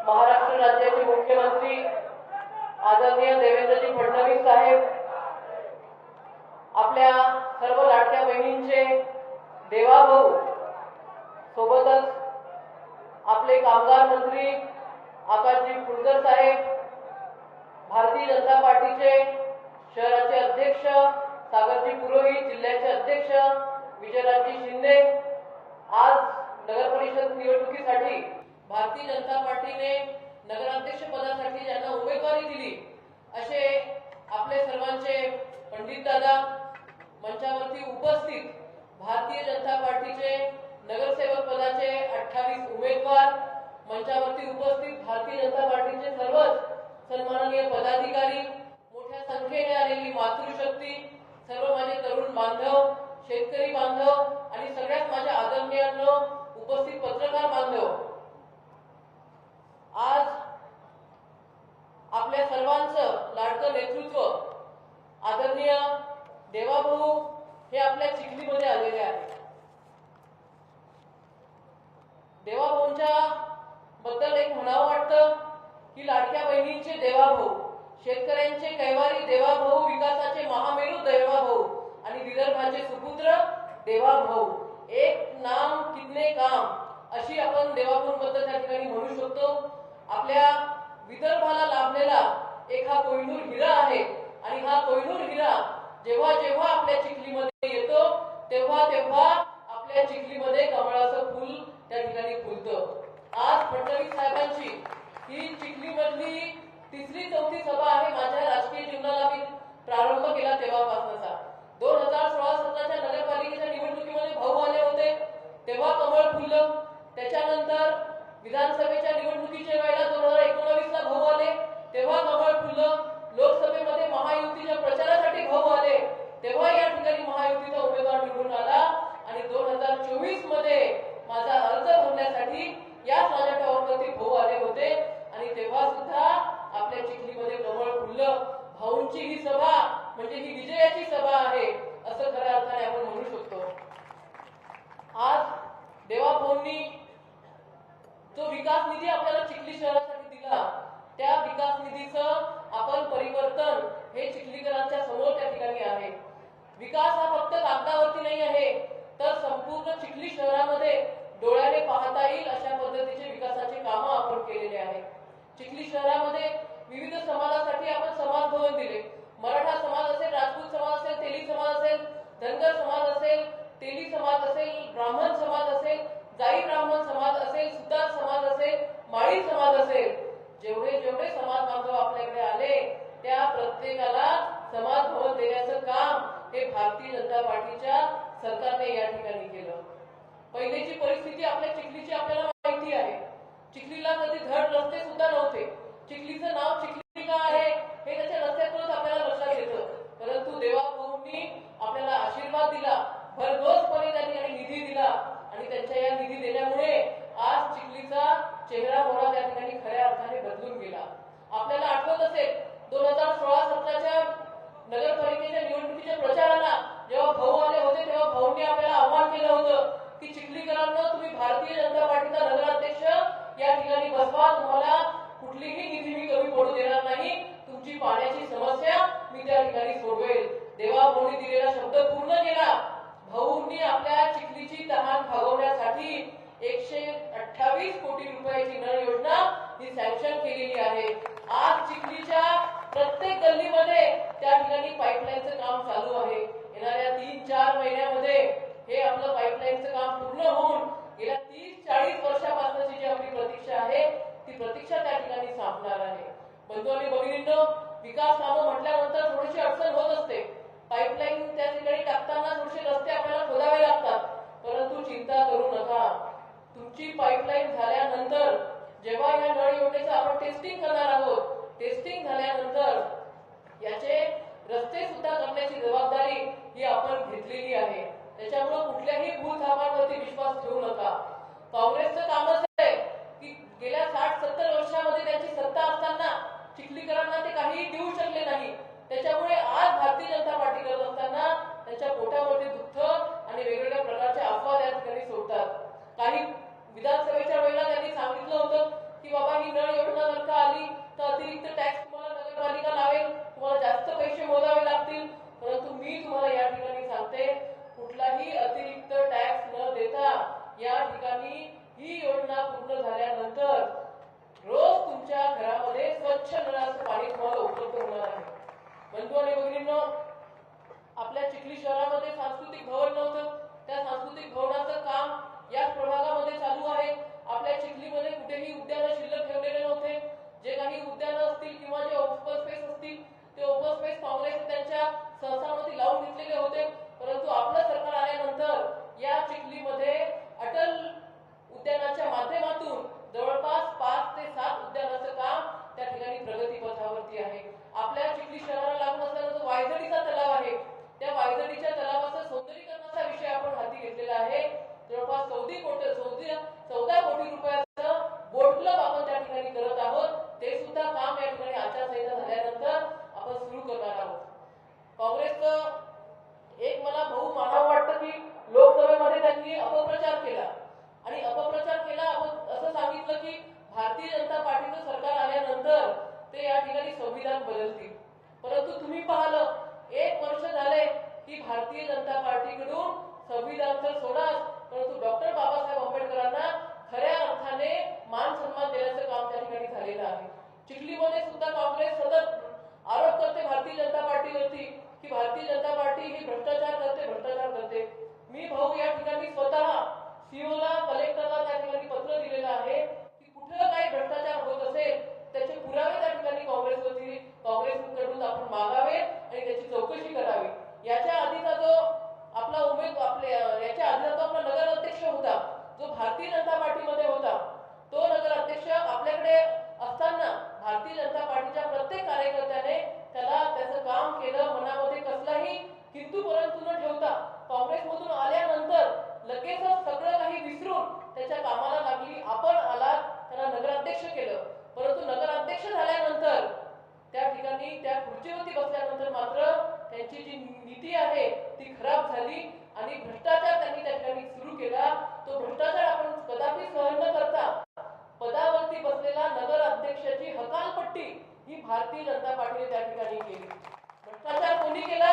महाराष्ट्र राज्याचे मुख्यमंत्री आदरणीय देवेंद्रजी फडणवीस साहेब, आपल्या सर्व लाडक्या बहिणींचे देवाभाऊ, सोबतच आपले कामगार मंत्री आकाशजी फुलकर साहेब, भारतीय जनता पार्टीचे शहराचे अध्यक्ष सागरजी पुरोहित, जिल्ह्याचे अध्यक्ष विजयराजजी शिंदे, आज नगर परिषद निवडणुकीसाठी भारतीय जनता पार्टीने नगराध्यक्ष पदासाठी ज्यांना उमेदवारी दिली असे आपले सर्वांचे पंडित दादा, मंचावरती उपस्थित भारतीय जनता पार्टीचे नगरसेवक पदाचे 28 उमेदवार, मंचावरती उपस्थित भारतीय जनता पार्टीचे सर्वच सन्माननीय पदाधिकारी, मोठ्या संख्येने आलेली मातृशक्ती, सर्व माझे तरुण बांधव, शेतकरी बांधव आणि सगळ्यात माझ्या आदरणीयांनो, उपस्थित पत्रकार बांधव, आज आपल्या सर्वांचं लाडकं नेतृत्व आदरणीय देवाभाऊ हे आपल्या चिखलीमध्ये आलेले आहेत. देवाभाऊंच्या बद्दल एक म्हणावं वाटतं की लाडक्या बहिणींचे देवाभाऊ, शेतकऱ्यांचे कैवारी देवाभाऊ, विकासाचे महामेरू देवाभाऊ आणि विदर्भाचे सुपुत्र देवाभाऊ. एक नाम कितने काम अशी आपण देवाभाऊंबद्दल त्या ठिकाणी म्हणू शकतो. आपल्या विदर्भाला लाभलेला एक हा कोहिनूर हिरा आहे आणि हा कोहिनूर हिरा जेव्हा जेव्हा आपल्या चिखलीमध्ये येतो तेव्हा तेव्हा आपल्या चिखलीमध्ये कमळाचं फूल त्या ठिकाणी फुलतं. आज फडणवीस साहेबांची ही चिखलीमधली 3री-4थी सभा आहे. माझ्या राजकीय जीवनाला मी प्रारंभ केला तेव्हापासूनचा 2016-17च्या नगरपालिकेच्या निवडणुकीमध्ये भाऊ आले होते तेव्हा कमळ फुललं. त्याच्यानंतर विधानसभेच्या निवडणुकीच्या वेळेला 2019ला भाऊ आले तेव्हा कमळ फुललं. लोकसभेमध्ये महायुतीच्या प्रचारासाठी भाऊ आले तेव्हा या ठिकाणी महायुतीचा उमेदवार निवडून आला आणि 2024 मध्ये माझा अर्ज भरण्यासाठी याच माझ्या टॉवरवरती भाऊ आले होते आणि तेव्हा सुद्धा आपल्या चिखलीमध्ये कमळ फुललं. भाऊंची ही सभा म्हणजे ही विजयाची सभा आहे असं खऱ्या अर्थाने आपण म्हणू शकतो. आज देवाभाऊंनी जो विकास निधी आपल्याला चिखली शहरासाठी दिला त्या विकास निधीचं आपण परिवर्तन हे चिखलीकरांच्या समोर त्या ठिकाणी आहे. विकास हा फक्त कागदावरती नाही आहे तर संपूर्ण चिखली शहरामध्ये डोळ्याने पाहता येईल अशा पद्धतीचे विकासाचे कामं आपण केलेले आहे. चिखली शहरामध्ये विविध समाजासाठी आपण समाज भवन दिले. मराठा समाज असेल, राजपूत समाज असेल, तेली समाज असेल, धनगर समाज असेल, तेली समाज असेल, ब्राह्मण समाज असेल, जाई ब्राह्मण समाज असेल, सुतार समाज असेल, माळी समाज असेल, जेवढे जेवढे समाज बांधव आपल्याकडे आले त्या प्रत्येकाला समाज भवन देण्याचं काम हे भारतीय जनता पार्टीच्या सरकारने या ठिकाणी केलं. पहिलेची परिस्थिती आपल्या चिखलीची आपल्याला माहिती आहे. चिखलीला कधी धड रस्ते सुद्धा नव्हते. चिखलीचं नाव चिखली का आहे हे त्याच्या रस्त्यातूनच आपल्याला लक्षात येतं. परंतु देवाभाऊंनी आपल्याला आशीर्वाद दिला, भरघोसपणे त्या ठिकाणी निधी दिला आणि त्यांच्या या निधी देण्यामुळे आज चिखलीचा चेहरा मोहरा त्या ठिकाणी खऱ्या अर्थाने बदलून गेला. आपल्याला आठवत असेल 2016-17च्या नगरपालिकेच्या निवडणुकीच्या प्रचाराला जेव्हा भाऊ आले होते तेव्हा भाऊंनी आपल्याला आव्हान केलं होतं की चिखलीकरांना तुम्ही भारतीय जनता पार्टीचा नगराध्यक्ष या ठिकाणी बसवा, तुम्हाला कुठलीही निधी मी कमी पडू देणार नाही, तुमची पाण्याची समस्या मी त्या ठिकाणी सोडवेल. देवाभाऊंनी दिलेला शब्द पूर्ण केला. भाऊंनी आपल्या चिखलीची तहान भागवण्यासाठी 128 कोटी रुपयाची नळ योजना ही सँक्शन केलेली आहे. आज चिखलीच्या प्रत्येक गल्लीमध्ये त्या ठिकाणी पाईपलाईनचं काम चालू आहे. येणाऱ्या 3-4 महिन्यामध्ये हे आपलं पाईपलाईनचं काम पूर्ण होऊन गेल्या 30-40 वर्षापासूनची जी आपली प्रतीक्षा आहे ती प्रतीक्षा त्या ठिकाणी संपणार आहे. बंधू आणि भगिनींनो, विकास कामं म्हटल्यानंतर थोडीशी अडचण होत असते. पाईपलाईन त्या ठिकाणी टाकताना थोडेसे रस्ते आपल्याला खोदावे लागतात. परंतु चिंता करू नका, तुमची पाईपलाईन झाल्यानंतर जेव्हा या नळ योजनेचं आपण टेस्टिंग करणार आहोत, टेस्टिंग झाल्यानंतर याचे रस्ते सुद्धा करण्याची जबाबदारी ही आपण घेतलेली आहे. त्याच्यामुळे कुठल्याही भूलथापांवरती विश्वास ठेवू नका. काँग्रेसचं कामच आहे की गेल्या 60-70 वर्षामध्ये त्यांची सत्ता असताना चिखलीकरांना ते काही देऊ शकले नाही. त्याच्यामुळे आज भारतीय जनता पार्टी करत असताना त्यांच्या पोटामध्ये दुःख आणि वेगवेगळ्या प्रकारच्या अफवा त्या ठिकाणी सोडतात. काही विधानसभेच्या वेळेला त्यांनी सांगितलं होतं की बाबा ही नळ भवन नव्हतं, त्या सांस्कृतिक भवनाचं काम याच प्रभागामध्ये चालू आहे. आपल्या चिखलीमध्ये कुठेही उद्यानं शिल्लक ठेवलेले नव्हते. जे काही उद्यानं असतील किंवा जे ओपन स्पेस असतील ते ओपन स्पेस काँग्रेस त्यांच्या संस्थांमध्ये लावून घेतलेले होते. परंतु आपलं सरकार आल्यानंतर या चिखलीमध्ये अटल उद्यानाच्या माध्यमातून जवळपास 5 ते 7 उद्यानाचं काम त्या ठिकाणी प्रगतीपथावरती आहे. आपल्या चिखली शहराला लागून असलेला जो वायझडीचा तलाव आहे, त्या वायझडीच्या तलावाचं सौंदर्यीकरणाचा विषय आपण हाती घेतलेला आहे. जवळपास 14 कोटी रुपयाचं बोट क्लब आपण त्या ठिकाणी करत आहोत. ते सुद्धा काम या ठिकाणी आचारसंहिता झाल्यानंतर आपण सुरू करणार आहोत. काँग्रेसचं एक मला भाऊ मानावं वाटतं की लोकसभेमध्ये त्यांनी अपप्रचार केला आणि अपप्रचार केला. आपण असं सांगितलं की भारतीय जनता पार्टीचं सरकार आल्यानंतर ते या ठिकाणी संविधान बदलतील. परंतु तुम्ही पाहिलं 1 वर्ष झाले की भारतीय जनता पार्टीकडून संविधान तर सोडाच, परंतु डॉक्टर बाबासाहेब आंबेडकरांना खऱ्या अर्थाने मान सन्मान देण्याचं काम त्या ठिकाणी झालेलं आहे. चिखलीमध्ये सुद्धा काँग्रेस सतत आरोप करते भारतीय जनता पार्टीवरती की भारतीय जनता पार्टी ही भ्रष्टाचार करते. मी भाऊ या ठिकाणी स्वतः सीओला कलेक्टरला त्या ठिकाणी पत्र दिलेलं आहे की कुठं काही भ्रष्टाचार होत असेल त्याचे पुरावे त्या ठिकाणी काँग्रेसकडून आपण मागावे आणि त्याची चौकशी करावी. याच्या आधीचा जो आपला याच्या आधीचा जो आपला नगराध्यक्ष होता, जो भारतीय जनता पार्टीमध्ये होता, तो नगराध्यक्ष आपल्याकडे असताना भारतीय जनता पार्टीच्या प्रत्येक कार्यकर्त्याने त्याचं काम केलं. मनामध्ये कसलाही किंतु परंतु न ठेवता काँग्रेसमधून आल्यानंतर लगेचच सगळं काही विसरून त्याच्या कामाला लागली. आपण आलात, त्यांना नगराध्यक्ष केलं. परंतु नगराध्यक्ष झाल्यानंतर त्या ठिकाणी त्या खुर्चीवरती बसल्यानंतर मात्र त्यांची जी नीती आहे ती खराब झाली आणि भ्रष्टाचार त्यांनी त्या ठिकाणी सुरू केला. तो भ्रष्टाचार आपण कदापि सहन न करता पदावरती बसलेला नगराध्यक्षाची हकालपट्टी ही भारतीय जनता पार्टीने त्या ठिकाणी केली. भ्रष्टाचार कोणी केला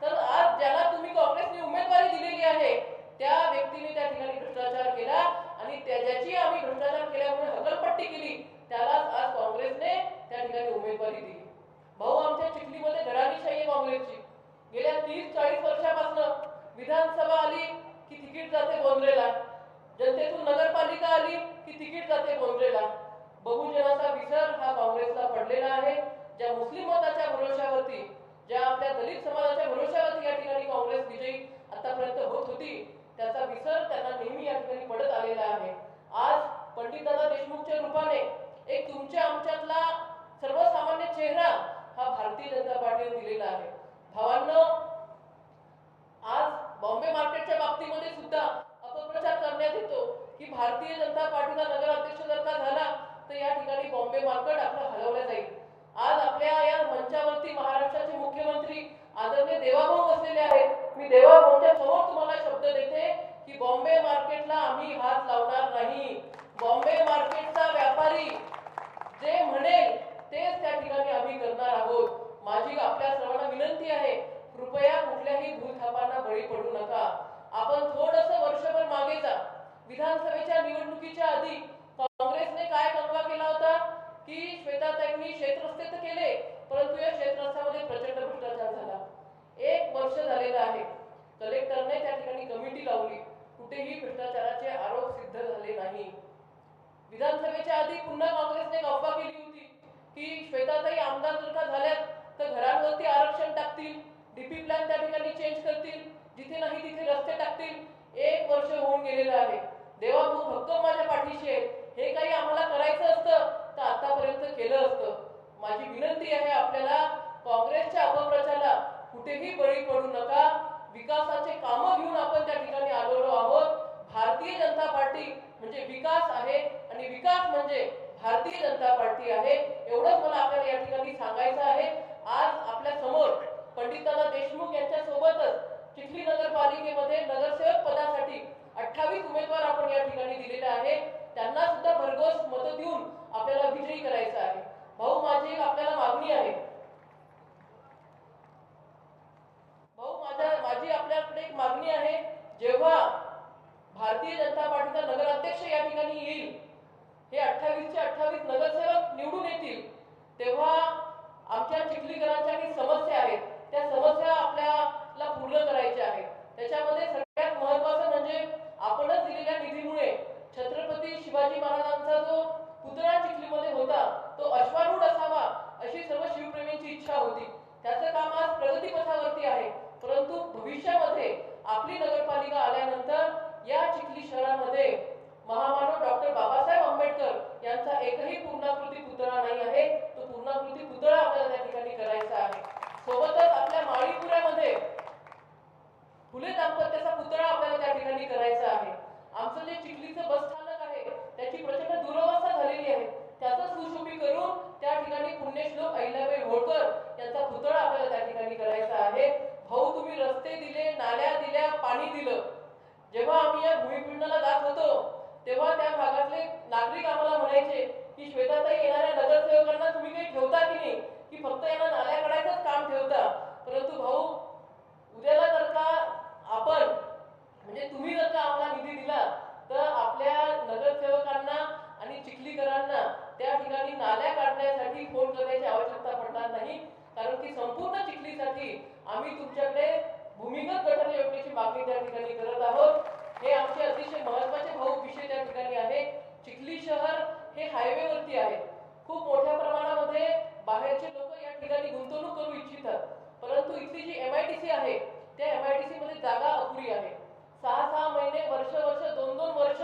तर आज ज्याला तुम्ही काँग्रेसने उमेदवारी दिलेली आहे त्या व्यक्तीने त्या ठिकाणी भ्रष्टाचार केला आणि ज्याची आम्ही भ्रष्टाचार केल्यामुळे हकालपट्टी केली त्यालाच आज काँग्रेसने त्या ठिकाणी उमेदवारी दिली. भाऊ, आमच्या चिखलीमध्ये घराणीशाही आहे काँग्रेसची. गेल्या 30-40 वर्षापासून विधानसभा आली की तिकीट जाते बोंद्रेला, जनतेतून नगरपालिका आली की तिकीट जाते बोंद्रेला. बहुजनाचा विसर हा काँग्रेसला पडलेला आहे. ज्या मुस्लिम मताच्या भरोशावरती, ज्या आपल्या दलित समाजाच्या भरोशावरती या ठिकाणी काँग्रेस विजयी आतापर्यंत होत होती, त्याचा विसर त्यांना नेहमी या ठिकाणी पडत आलेला आहे. आज पंडितदादा देशमुखच्या रूपाने एक तुमच्या आमच्यातला सर्वसामान्य चेहरा हा भारतीय जनता पार्टीने दिलेला आहे. भावांनो, आज बॉम्बे मार्केटच्या बाबतीमध्ये सुद्धा अपप्रचार करण्यात येतो की भारतीय जनता पार्टीचा नगराध्यक्ष जर का झाला तर या ठिकाणी बॉम्बे मार्केट आपलं हलवलं जाईल. आज आपल्या या मंचावरती महाराष्ट्राचे मुख्यमंत्री आदरणीय देवाभाऊ बसलेले आहेत. मी देवाभाऊंच्या समोर तुम्हाला शब्द देते की बॉम्बे मार्केटला आम्ही हात लावणार नाही. बॉम्बे मार्केटचा व्यापारी जे म्हणेल तेच त्या ठिकाणी आम्ही करणार आहोत. माझी आपल्या सर्वांना विनंती आहे, कृपया कुठल्याही भूलथापांना बळी पडू नका. आपण थोडंसं वर्षभर मागे जा. विधानसभेच्या निवडणुकीच्या आधी काँग्रेसने काय कंगवा केला होता की श्वेताताईंनी शेतरस्ते तर केले, परंतु या शेतरस्त्यामध्ये प्रचंड भ्रष्टाचार झाला. 1 वर्ष झालेलं आहे. कलेक्टरने त्या ठिकाणी कमिटी लावली, कुठेही भ्रष्टाचाराचे आरोप सिद्ध झाले नाही. विधानसभेच्या आधी पुन्हा काँग्रेसने अफवा केली होती की श्वेताताई आमदार जर का झाल्यात तर घरांवरती आरक्षण टाकतील, डीपी प्लॅन त्या ठिकाणी चेंज करतील, जिथे नाही तिथे रस्ते टाकतील. 1 वर्ष होऊन गेलेलं आहे. देवाभाऊ भक्कम माझ्या पाठीशी आहे. हे काही आम्हाला करायचं असतं तर आतापर्यंत केलं असतं. माझी विनंती आहे आपल्याला, काँग्रेसच्या अपप्रचाराला कुठेही बळी पडू नका. विकासाचे कामं घेऊन आपण त्या ठिकाणी आलेलो आहोत. भारतीय जनता पार्टी म्हणजे विकास आहे आणि विकास म्हणजे भारतीय जनता पार्टी आहे. एवढंच मला आपल्याला या ठिकाणी सांगायचं आहे. आज आपल्या समोर पंडितदादा देशमुख यांच्या सोबतच चिखली नगरपालिकेमध्ये नगरसेवक पदासाठी 28 उमेदवार आपण या ठिकाणी दिलेले आहे. त्यांना सुद्धा भरघोस मतं देऊन आपल्याला विजयी करायचं आहे. भाऊ, माझी आपल्याला मागणी आहे. माझी आपल्याकडे एक मागणी आहे. जेव्हा भारतीय जनता पार्टीचा नगराध्यक्ष या ठिकाणी येईल, हे 28चे 28 नगरसेवक निवडून येतील, तेव्हा आमच्या चिखलीकरांच्या काही समस्या आहेत, त्या समस्या आपल्याला पूर्ण करायच्या आहेत. त्याच्यामध्ये सगळ्यात महत्त्वाचं म्हणजे आपणच दिलेल्या निधीमुळे छत्रपती शिवाजी महाराजांचा जो पुतळा चिखलीमध्ये होता तो अश्वारूढ असावा अशी सर्व शिवप्रेमींची इच्छा होती. त्याचं काम आज प्रगतीपथावरती आहे. परंतु भविष्यामध्ये आपली नगरपालिका आल्यानंतर या चिखली शहरामध्ये महामानव डॉक्टर बाबासाहेब आंबेडकर यांचा एकही पूर्णाकृती पुतळा नाही आहे. तो पूर्णाकृती पुतळा आपल्याला त्या ठिकाणी करायचा आहे. सोबतच आपल्या माळीपुऱ्यामध्ये फुले दाम्पत्याचा पुतळा आपल्याला त्या ठिकाणी करायचा आहे. आमचं जे चिखलीचं बस स्थानक आहे त्याची प्रचंड दुरवस्था झालेली आहे. त्याचं सुशोभीकरण त्या ठिकाणी पुण्यश्लोक अहिल्याबाई होळकर यांचा पुतळा आपल्याला त्या ठिकाणी करायचा आहे. भाऊ, तुम्ही रस्ते दिले, नाल्या दिल्या, पाणी दिलं. जेव्हा आम्ही या भूमिपूजनाला जात होतो तेव्हा त्या भागातले नागरिक आम्हाला म्हणायचे की श्वेताताई, येणाऱ्या नगरसेवकांना तुम्ही काही ठेवता की नाही, की फक्त यांना नाल्या काढायचंच काम ठेवता. परंतु भाऊ, उद्याला जर का आपण म्हणजे तुम्ही जर का आम्हाला निधी दिला तर आपल्या नगरसेवकांना आणि चिखलीकरांना त्या ठिकाणी नाल्या काढण्यासाठी फोन करण्याची आवश्यकता पडणार नाही. कारण की संपूर्ण चिखलीसाठी आम्ही तुमच्याकडे भूमिगत गटर योजनेची मागणी त्या ठिकाणी करत आहोत. हे आमचे अतिशय महत्त्वाचे भाऊ विषय त्या ठिकाणी आहे. चिखली शहर हे हायवेवरती आहे. खूप मोठ्या प्रमाणामध्ये बाहेरचे लोक या ठिकाणी गुंतवणूक करू इच्छितात. परंतु इथली जी MIDC आहे त्या MIDC मध्ये जागा अपुरी आहे. 6-6 महिने, वर्ष 2-2 वर्ष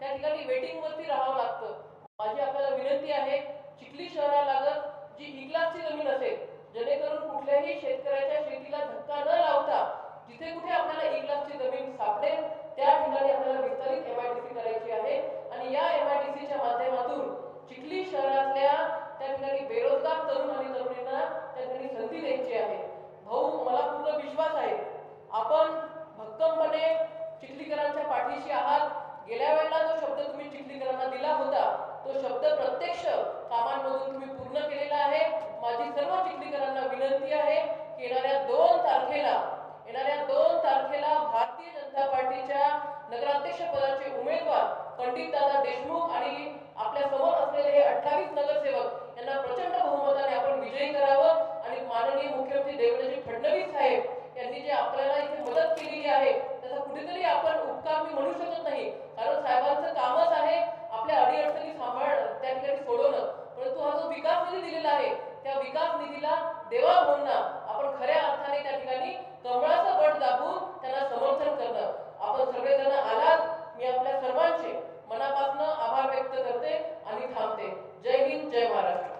त्या ठिकाणी वेटिंग वरती राहावं लागतं. माझी आपल्याला विनंती आहे, चिखली शहरालगत जी E-क्लासची जमीन असेल, जेणेकरून कुठल्याही शेतकऱ्याच्या शेतीला धक्का न लावता जिथे कुठे आपल्याला E-क्लासची जमीन सापडेल त्या ठिकाणी आपल्याला विस्तारित MIDC करायची आहे. आणि या MIDCच्या माध्यमातून चिखली शहरातल्या त्या ठिकाणी बेरोजगार तरुण आणि तरुणींना त्या ठिकाणी संधी द्यायची आहे. भाऊ, मला पूर्ण विश्वास आहे आपण भक्कमपणे चिखलीकरांच्या पाठीशी आहात. गेल्या वेळेला जो शब्द तुम्ही चिखलीकरांना दिला होता तो शब्द प्रत्यक्ष कामांमधून तुम्ही पूर्ण केलेला आहे. माझी सर्व चिखलीकरांना विनंती आहे की येणाऱ्या 2 तारखेला भारतीय जनता पार्टीच्या नगराध्यक्ष पदाचे उमेदवार पंडित दादा देशमुख आणि आपल्या समोर असलेले हे 28 नगरसेवक यांना प्रचंड बहुमताने आपण विजयी करावं. आणि माननीय मुख्यमंत्री देवेंद्रजी फडणवीस साहेब यांनी जे आपल्याला इथे मदत केलेली आहे त्याचा कुठेतरी आपण उपकार मी म्हणू शकत नाही. कारण साहेबांचं कामच आहे आपल्या अडीअडचणी त्या ठिकाणी सोडवणं. परंतु हा जो विकास निधी दिलेला आहे त्या विकास निधीला देवाभाऊंना आपण खऱ्या अर्थाने त्या ठिकाणी कमळाचं बळ दाबून त्यांना समर्थन करणं. आपण सगळेजण आलात. मी आपल्या सर्वांचे मनापासून आभार व्यक्त करते आणि थांबते. जय हिंद, जय महाराष्ट्र.